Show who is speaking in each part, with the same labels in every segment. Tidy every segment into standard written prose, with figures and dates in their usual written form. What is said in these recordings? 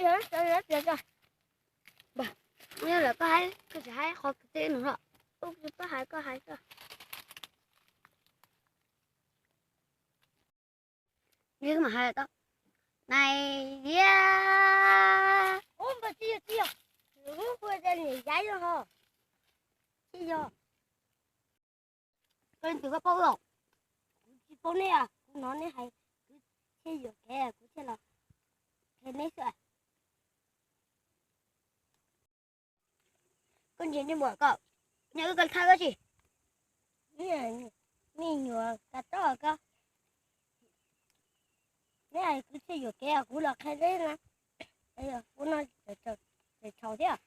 Speaker 1: rồi. Bà, như là có hai khó tên nữa. Có hai cơ. Nhưng mà hai đó. Này ya. Ôm bà chia. Đừng vừa ra này giấy rồi hả? Chia rồi. Con từ có bao rồi. Bố này à, nó này hay chia rồi kìa, cũng chia là cái này rồi. Con chuyện đi bỏ cậu. Nhớ con thay cái gì? Mình nhớ cả to cơ. Này cứ chia rồi kìa, cũng là cái đấy nè. Đây là cũng nói để cháu thế à?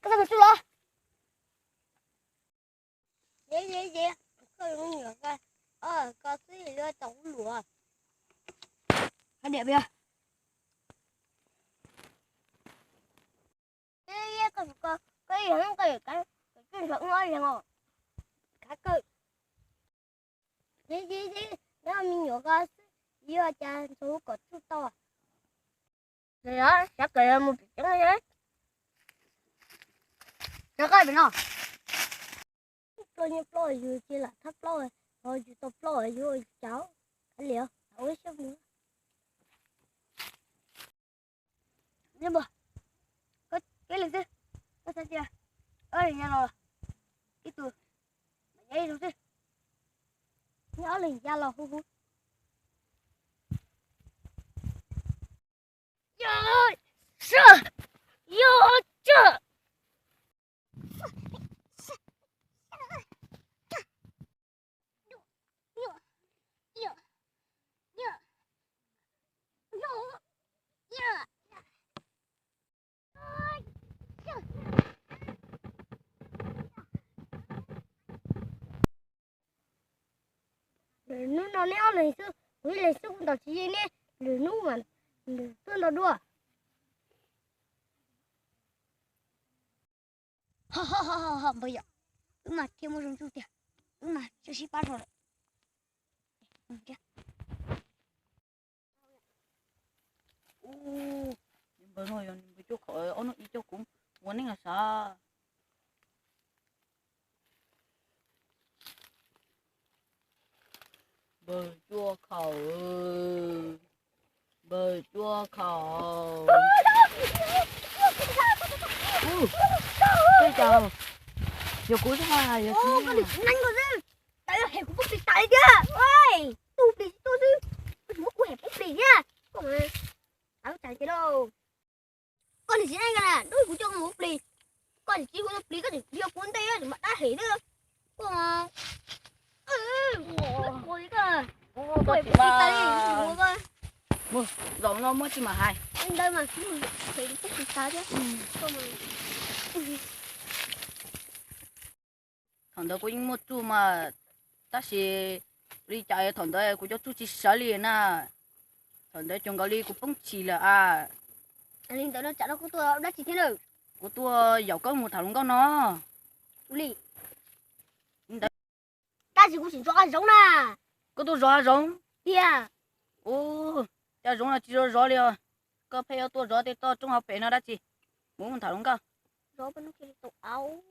Speaker 1: Cái gì mà chưa lo? Dễ. Con nhớ coi. Có cái gì đưa tổng lúa. Cái đẹp chưa? Cái gì không cái chuyện sống ơi là ngộ. Cái dễ. Nếu mà mình nhớ coi giờ cha số có chút to. Rồi đó, chắc là một chút nữa đấy. Nó coi bên nào? Tôi như ploi rồi chỉ là thấp ploi. Rồi tôi ploi rồi cháu. Cái liệu, ôi sao nữa. Nhưng mà cái lịch gì? Có sao chưa? Ơi nhà rồi. Cái tù. Vậy rồi chứ. Nhớ liền ra lò hú. Yo! Sơ! Yo! Chơ! Nó neo này chứ, với lại sức tao chỉ nè, lửa nú mà, tôi nó đùa. Ha, bây giờ, mà kia một trong chút tiền, mà cho ship bắt rồi. Kia.
Speaker 2: Bữa rồi bị chỗ khỏi, nó đi chỗ cũng muốn là sao? Bờ chua khẩu, bờ chua khẩu. Bây giờ, giờ cuối tháng giờ
Speaker 1: Ô, con địch nhanh rồi chứ. Tại là hẹp của bốc địch tại kia. Ôi, tu địch tôi chứ. Con mất của hẹp bốc địch nha. Còn tao chạy cái đâu. Con địch nhanh cả nè, đôi của cho con bốc địch. Con địch chỉ của bốc địch có thể đi cuốn tay á, mà đã hỉ nữa. Còn ôi cơ.
Speaker 2: có chỉ mà
Speaker 1: Mua
Speaker 2: giống nó mới chỉ mà hai.
Speaker 1: anh đây mà phải bốc địch tại chứ. Còn mà
Speaker 2: Thằng đó có những một chú mà ta sẽ đi chạy thằng đó của cho chú chỉ xử lý nè. Thằng đó chúng có đi cũng không chỉ là
Speaker 1: anh linh tới nó chả nó có tôi đã chỉ thế nào.
Speaker 2: của tôi giàu có một thằng luôn có nó.
Speaker 1: Uli. Ta chỉ cũng chỉ cho ăn giống nè.
Speaker 2: Có tôi rõ giống.
Speaker 1: Yeah.
Speaker 2: Ô, cha giống là chỉ rõ liền. Có phải tôi rõ thì tôi trong học bé nó đã chỉ. Muốn một thằng luôn có.
Speaker 1: Rõ bên nó kia tàu áo.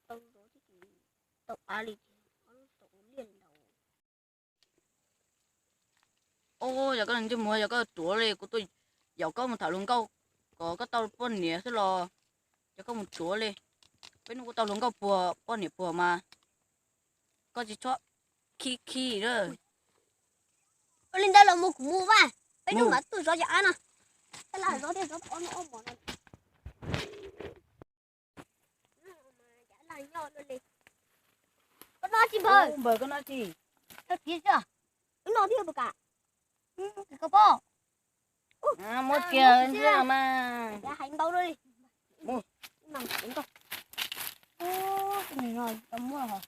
Speaker 1: Tàu rõ thì tàu ali. Tàu liền đầu.
Speaker 2: Ô, giờ có lần chưa mua giờ có chúa này của tôi giàu có một thằng luôn có tàu bốn nè thế là giờ có một chúa này. Bên nó tàu luôn có bốn nè mà. Có chỉ cho khi đó.
Speaker 1: Linh đây là mua của mua va. Bên nó mà tôi rõ cho ăn à. Cái là rõ thì rõ ôm bỏ này. Chả là nho luôn đi. Con nó chim bơi.
Speaker 2: Bơi con nó gì?
Speaker 1: Nó kia chưa? Nó thiêu cả. Cái cốc bò.
Speaker 2: Một kia nữa mà.
Speaker 1: Đã hành bao đi.
Speaker 2: Mua.
Speaker 1: Nằm xuống thôi. Ô, cái này rồi, tao mua hả?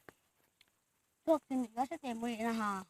Speaker 1: Thuốc thì mình có sẽ tiền mua là hả?